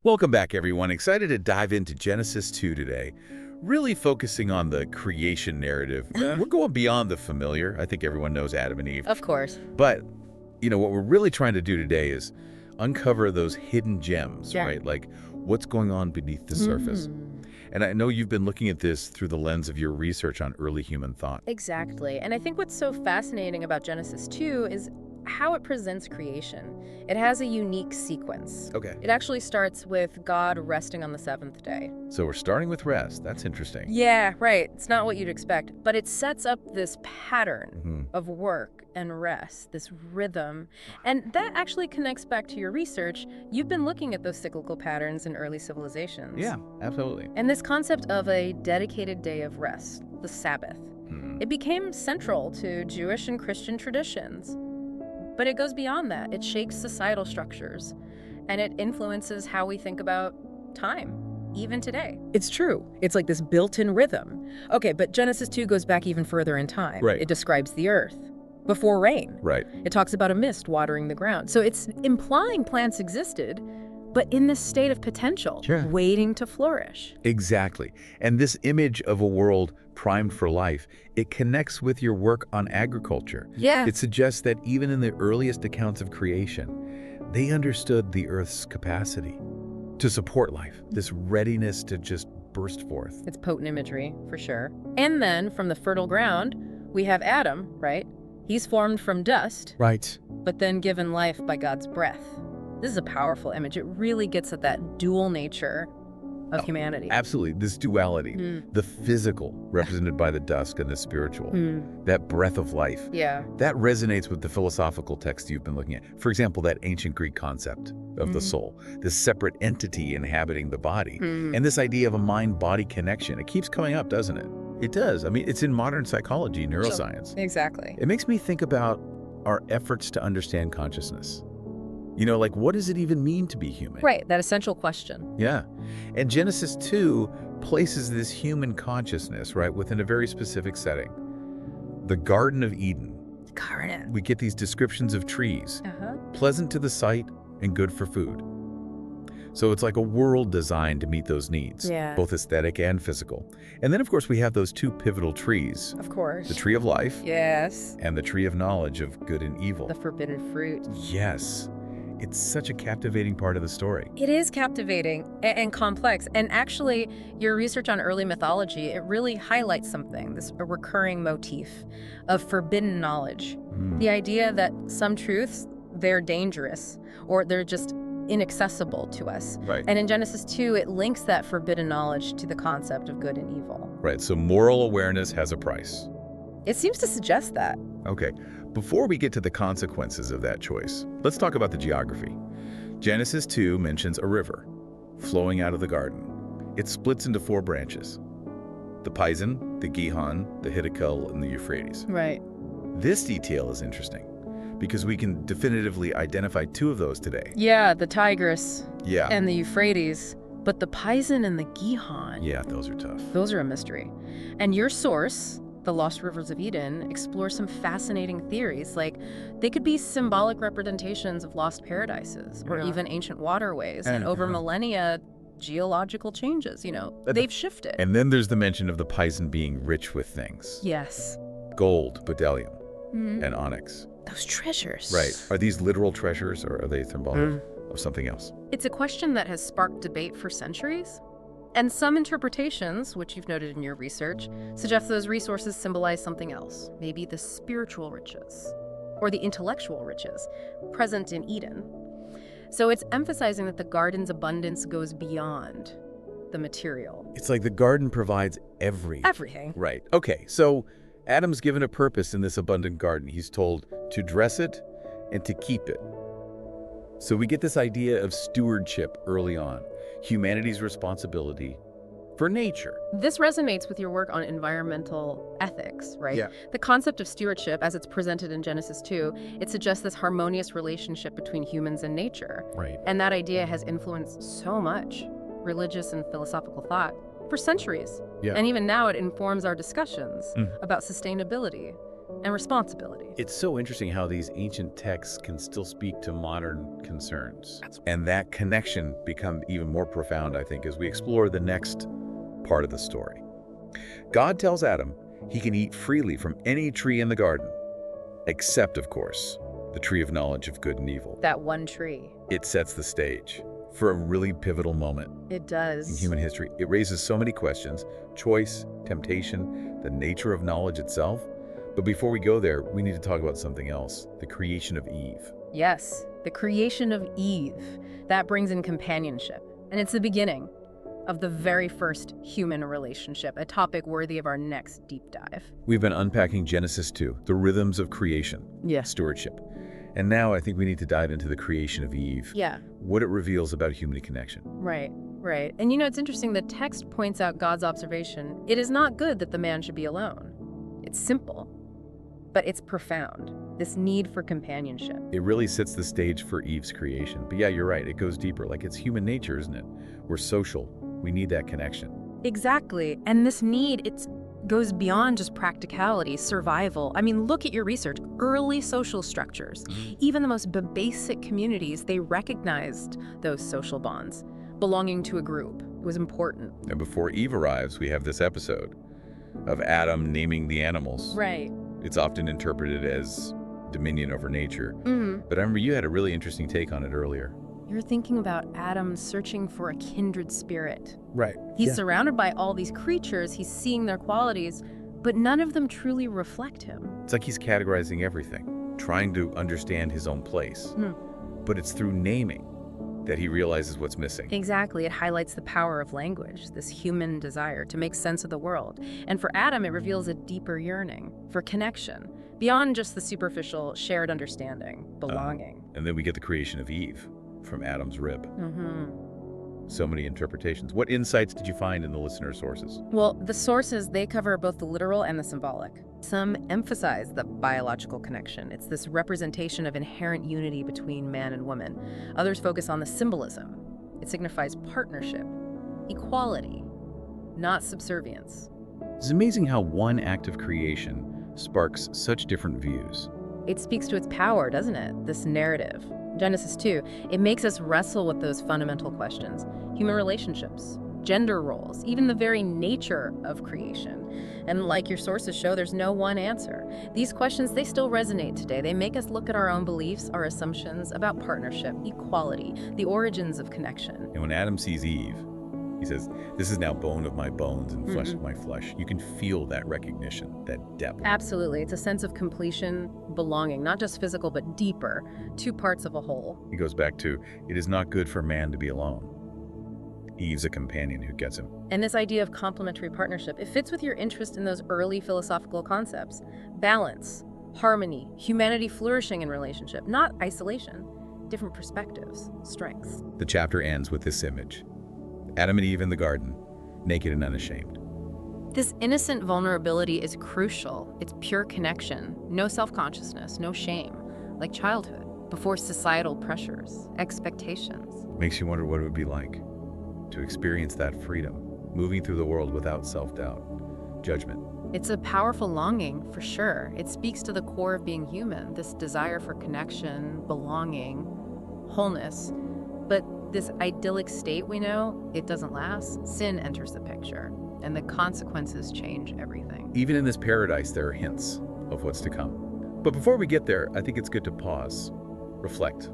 Welcome back, everyone. Excited to dive into Genesis 2 today, really focusing on the creation narrative. We're going beyond the familiar. I think everyone knows Adam and Eve. Of course. But, what we're really trying to do today is uncover those hidden gems, Yeah. right? Like what's going on beneath the surface. And I know you've been looking at this through the lens of your research on early human thought. Exactly. And I think what's so fascinating about Genesis 2 is how it presents creation. It has a unique sequence. Okay. It actually starts with God resting on the seventh day. So we're starting with rest. That's interesting. Yeah, right. It's not what you'd expect. But it sets up this pattern of work and rest, this rhythm. And that actually connects back to your research. You've been looking at those cyclical patterns in early civilizations. Yeah, absolutely. And this concept of a dedicated day of rest, the Sabbath, it became central to Jewish and Christian traditions. But it goes beyond that. It shapes societal structures, and it influences how we think about time, even today. It's true. It's like this built-in rhythm. Okay, but Genesis 2 goes back even further in time. Right. It describes the earth before rain. Right. It talks about a mist watering the ground. So it's implying plants existed, but in this state of potential, waiting to flourish. Exactly. And this image of a world primed for life, it connects with your work on agriculture. Yeah. It suggests that even in the earliest accounts of creation, they understood the Earth's capacity to support life, this readiness to just burst forth. It's potent imagery, for sure. And then from the fertile ground, we have Adam, right? He's formed from dust, Right. but then given life by God's breath. This is a powerful image. It really gets at that dual nature of humanity. Absolutely. This duality, the physical represented by the dust and the spiritual, that breath of life. Yeah. That resonates with the philosophical text you've been looking at. For example, that ancient Greek concept of the soul, this separate entity inhabiting the body, and this idea of a mind-body connection. It keeps coming up, doesn't it? It does. I mean, it's in modern psychology, neuroscience. Exactly. It makes me think about our efforts to understand consciousness. Like, what does it even mean to be human? Right, that essential question. Yeah. And Genesis 2 places this human consciousness, right, within a very specific setting. The Garden of Eden. Garden. We get these descriptions of trees, pleasant to the sight and good for food. So it's like a world designed to meet those needs, both aesthetic and physical. And then, of course, we have those two pivotal trees. Of course. The tree of life Yes. and the tree of knowledge of good and evil. The forbidden fruit. Yes. It's such a captivating part of the story. It is captivating and complex. And actually, your research on early mythology, it really highlights something, a recurring motif of forbidden knowledge. The idea that some truths, they're dangerous or they're just inaccessible to us. Right. And in Genesis 2, it links that forbidden knowledge to the concept of good and evil. Right, so moral awareness has a price. It seems to suggest that. Okay, before we get to the consequences of that choice, let's talk about the geography. Genesis 2 mentions a river flowing out of the garden. It splits into 4 branches: the Pison, the Gihon, the Hiddekel, and the Euphrates. Right. This detail is interesting because we can definitively identify 2 of those today. Yeah, the Tigris Yeah. and the Euphrates. But the Pison and the Gihon, Yeah, those are tough. those are a mystery. And your source, The Lost Rivers of Eden, explores some fascinating theories, like they could be symbolic representations of lost paradises or even ancient waterways. And over millennia, geological changes, they've shifted. And then there's the mention of the Pison being rich with things. Yes. Gold, bdellium, and onyx. Those treasures. Right. Are these literal treasures or are they symbolic of something else? It's a question that has sparked debate for centuries. And some interpretations, which you've noted in your research, suggest those resources symbolize something else, maybe the spiritual riches or the intellectual riches present in Eden. So it's emphasizing that the garden's abundance goes beyond the material. It's like the garden provides everything. Everything. Right. Okay, so Adam's given a purpose in this abundant garden. He's told to dress it and to keep it. So we get this idea of stewardship early on, humanity's responsibility for nature. This resonates with your work on environmental ethics, right? Yeah. The concept of stewardship, as it's presented in Genesis 2, it suggests this harmonious relationship between humans and nature. Right. And that idea has influenced so much religious and philosophical thought for centuries. Yeah. And even now it informs our discussions about sustainability and responsibility. It's so interesting how these ancient texts can still speak to modern concerns. And that connection becomes even more profound, I think, as we explore the next part of the story. God tells Adam he can eat freely from any tree in the garden, except, of course, the tree of knowledge of good and evil. That one tree. It sets the stage for a really pivotal moment It does. in human history. It raises so many questions: choice, temptation, the nature of knowledge itself. But before we go there, we need to talk about something else: the creation of Eve. Yes, the creation of Eve. That brings in companionship. And it's the beginning of the very first human relationship, a topic worthy of our next deep dive. We've been unpacking Genesis 2, the rhythms of creation, stewardship. And now I think we need to dive into the creation of Eve, what it reveals about human connection. Right. And it's interesting, the text points out God's observation. It is not good that the man should be alone. It's simple, but it's profound, this need for companionship. It really sets the stage for Eve's creation. But yeah, you're right, it goes deeper. Like, it's human nature, isn't it? We're social. We need that connection. Exactly. And this need, it goes beyond just practicality, survival. I mean, look at your research. Early social structures, even the most basic communities, they recognized those social bonds. Belonging to a group was important. And before Eve arrives, we have this episode of Adam naming the animals. Right. It's often interpreted as dominion over nature. But I remember you had a really interesting take on it earlier. You're thinking about Adam searching for a kindred spirit. Right. He's surrounded by all these creatures, he's seeing their qualities, but none of them truly reflect him. It's like he's categorizing everything, trying to understand his own place. But it's through naming that he realizes what's missing. Exactly. It highlights the power of language, this human desire to make sense of the world. And for Adam, it reveals a deeper yearning for connection, beyond just the superficial shared understanding, belonging. And then we get the creation of Eve from Adam's rib. So many interpretations. What insights did you find in the listener sources? Well, the sources, they cover both the literal and the symbolic. Some emphasize the biological connection. It's this representation of inherent unity between man and woman. Others focus on the symbolism. It signifies partnership, equality, not subservience. It's amazing how one act of creation sparks such different views. It speaks to its power, doesn't it? This narrative. Genesis 2, it makes us wrestle with those fundamental questions. Human relationships, gender roles, even the very nature of creation. And like your sources show, there's no one answer. These questions, they still resonate today. They make us look at our own beliefs, our assumptions about partnership, equality, the origins of connection. And when Adam sees Eve, he says, "This is now bone of my bones and flesh of my flesh." You can feel that recognition, that depth. Absolutely. It's a sense of completion, belonging, not just physical, but deeper, two parts of a whole. He goes back to, it is not good for man to be alone. Eve's a companion who gets him. And this idea of complementary partnership, it fits with your interest in those early philosophical concepts. Balance, harmony, humanity flourishing in relationship, not isolation. Different perspectives, strengths. The chapter ends with this image. Adam and Eve in the garden, naked and unashamed. This innocent vulnerability is crucial. It's pure connection, no self-consciousness, no shame, like childhood, before societal pressures, expectations. Makes you wonder what it would be like to experience that freedom, moving through the world without self-doubt, judgment. It's a powerful longing, for sure. It speaks to the core of being human, this desire for connection, belonging, wholeness. But this idyllic state we know, it doesn't last. Sin enters the picture, and the consequences change everything. Even in this paradise, there are hints of what's to come. But before we get there, I think it's good to pause, reflect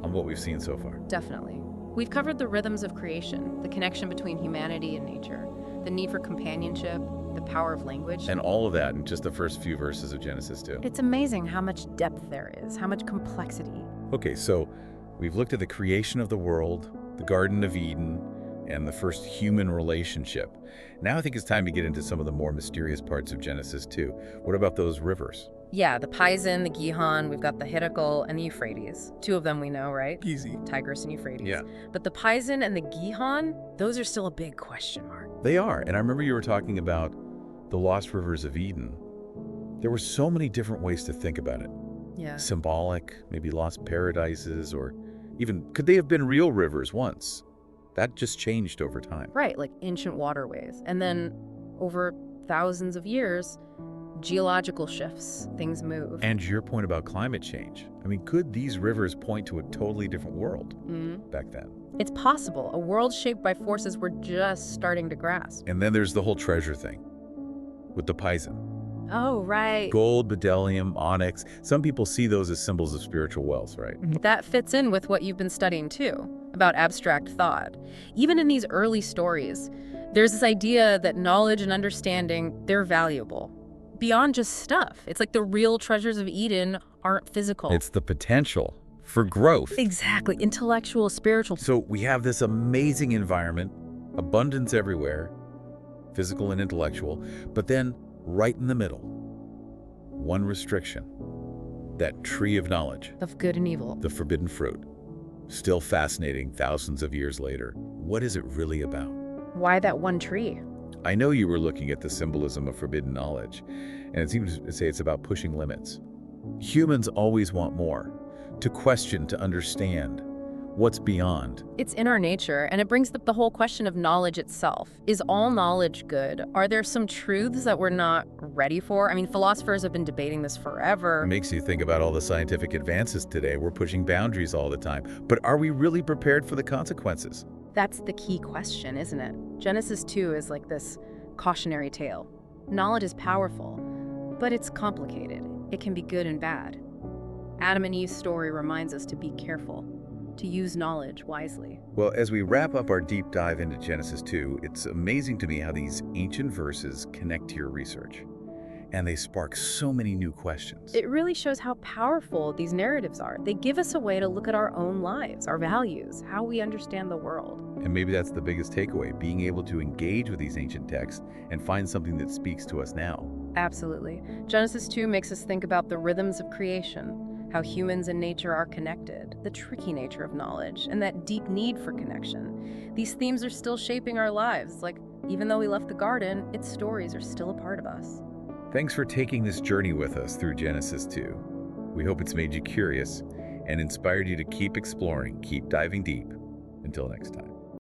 on what we've seen so far. Definitely. We've covered the rhythms of creation, the connection between humanity and nature, the need for companionship, the power of language. And all of that in just the first few verses of Genesis 2. It's amazing how much depth there is, how much complexity. Okay, so we've looked at the creation of the world, the Garden of Eden, and the first human relationship. Now I think it's time to get into some of the more mysterious parts of Genesis 2. What about those rivers? Yeah, the Pison, the Gihon, we've got the Hiddekel, and the Euphrates. Two of them we know, right? Easy. Tigris and Euphrates. Yeah. But the Pison and the Gihon, those are still a big question mark. They are, and I remember you were talking about the lost rivers of Eden. There were so many different ways to think about it. Yeah. Symbolic, maybe lost paradises, or even, could they have been real rivers once? That just changed over time. Right, like ancient waterways. And then over thousands of years, Geological shifts, things move. And your point about climate change. I mean, could these rivers point to a totally different world back then? It's possible, a world shaped by forces we're just starting to grasp. And then there's the whole treasure thing with the Pison. Oh, right. Gold, bdellium, onyx. Some people see those as symbols of spiritual wealth, right? That fits in with what you've been studying too, about abstract thought. Even in these early stories, there's this idea that knowledge and understanding, they're valuable. Beyond just stuff. It's like the real treasures of Eden aren't physical. It's the potential for growth. Exactly. Intellectual, spiritual. So we have this amazing environment, abundance everywhere, physical and intellectual, but then right in the middle, one restriction, that tree of knowledge. Of good and evil. The forbidden fruit. Still fascinating thousands of years later. What is it really about? Why that one tree? I know you were looking at the symbolism of forbidden knowledge, and it seems to say it's about pushing limits. Humans always want more, to question, to understand what's beyond. It's in our nature, and it brings up the whole question of knowledge itself. Is all knowledge good? Are there some truths that we're not ready for? I mean, philosophers have been debating this forever. It makes you think about all the scientific advances today. We're pushing boundaries all the time. But are we really prepared for the consequences? That's the key question, isn't it? Genesis 2 is like this cautionary tale. Knowledge is powerful, but it's complicated. It can be good and bad. Adam and Eve's story reminds us to be careful, to use knowledge wisely. Well, as we wrap up our deep dive into Genesis 2, it's amazing to me how these ancient verses connect to your research. And they spark so many new questions. It really shows how powerful these narratives are. They give us a way to look at our own lives, our values, how we understand the world. And maybe that's the biggest takeaway, being able to engage with these ancient texts and find something that speaks to us now. Absolutely. Genesis 2 makes us think about the rhythms of creation, how humans and nature are connected, the tricky nature of knowledge, and that deep need for connection. These themes are still shaping our lives. Like, even though we left the garden, its stories are still a part of us. Thanks for taking this journey with us through Genesis 2. We hope it's made you curious and inspired you to keep exploring, keep diving deep. Until next time.